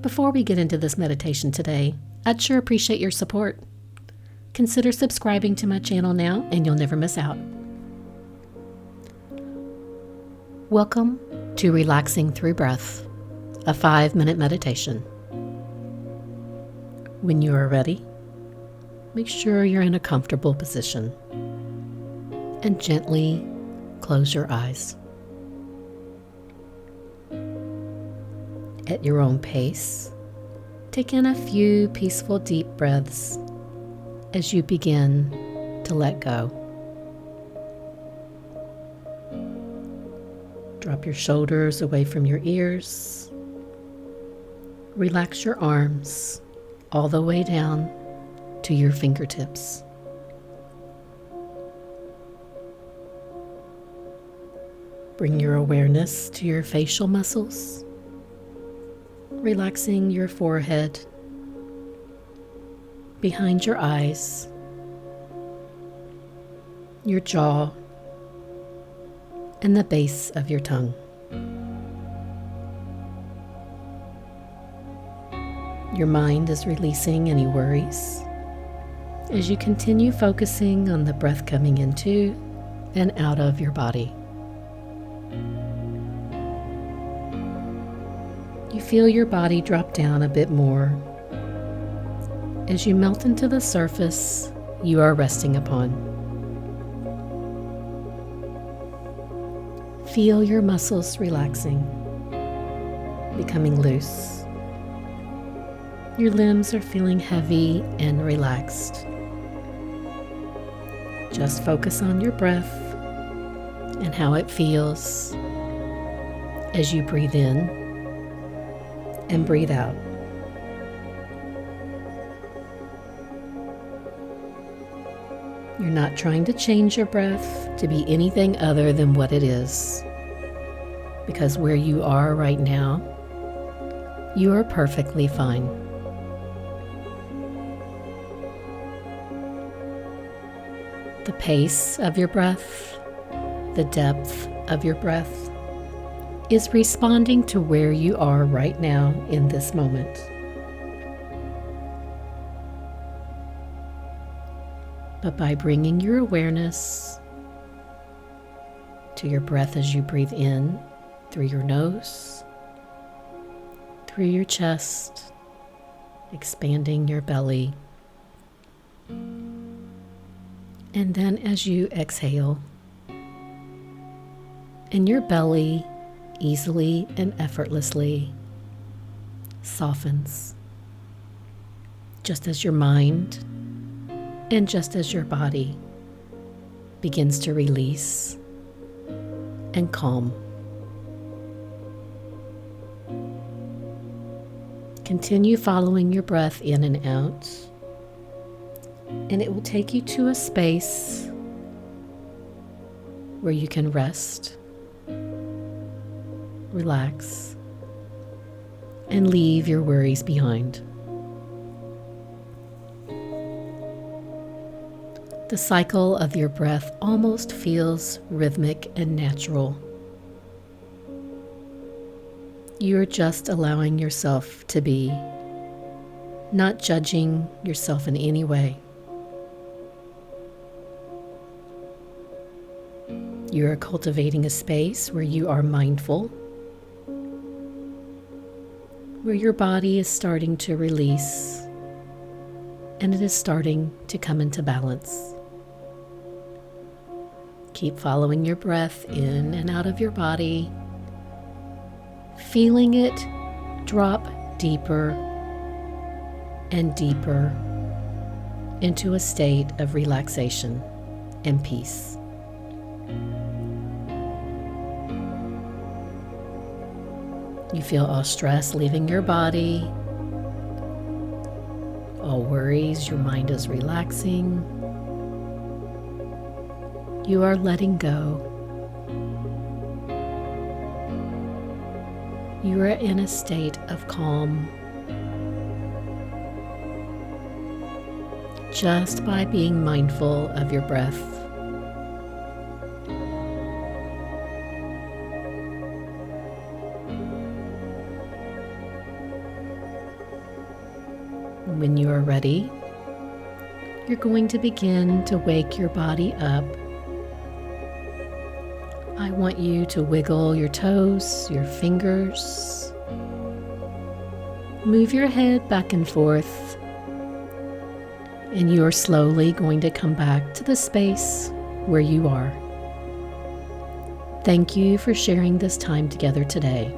Before we get into this meditation today, I'd sure appreciate your support. Consider subscribing to my channel now and you'll never miss out. Welcome to Relaxing Through Breath, a 5-minute meditation. When you are ready, make sure you're in a comfortable position and gently close your eyes. At your own pace, take in a few peaceful deep breaths as you begin to let go. Drop your shoulders away from your ears. Relax your arms all the way down to your fingertips. Bring your awareness to your facial muscles, relaxing your forehead, behind your eyes, your jaw, and the base of your tongue. Your mind is releasing any worries as you continue focusing on the breath coming into and out of your body. You feel your body drop down a bit more as you melt into the surface you are resting upon. Feel your muscles relaxing, becoming loose. Your limbs are feeling heavy and relaxed. Just focus on your breath and how it feels as you breathe in and breathe out. You're not trying to change your breath to be anything other than what it is, because where you are right now, you are perfectly fine. The pace of your breath, the depth of your breath, is responding to where you are right now in this moment. But by bringing your awareness to your breath as you breathe in through your nose, through your chest, expanding your belly, and then as you exhale, and your belly easily and effortlessly softens, just as your mind and just as your body begins to release and calm. Continue following your breath in and out, and it will take you to a space where you can rest, relax, and leave your worries behind. The cycle of your breath almost feels rhythmic and natural. You are just allowing yourself to be, not judging yourself in any way. You are cultivating a space where you are mindful, where your body is starting to release and it is starting to come into balance. Keep following your breath in and out of your body, feeling it drop deeper and deeper into a state of relaxation and peace. You feel all stress leaving your body, all worries, your mind is relaxing. You are letting go. You are in a state of calm just by being mindful of your breath. When you are ready, you're going to begin to wake your body up. I want you to wiggle your toes, your fingers. Move your head back and forth. And you are slowly going to come back to the space where you are. Thank you for sharing this time together today.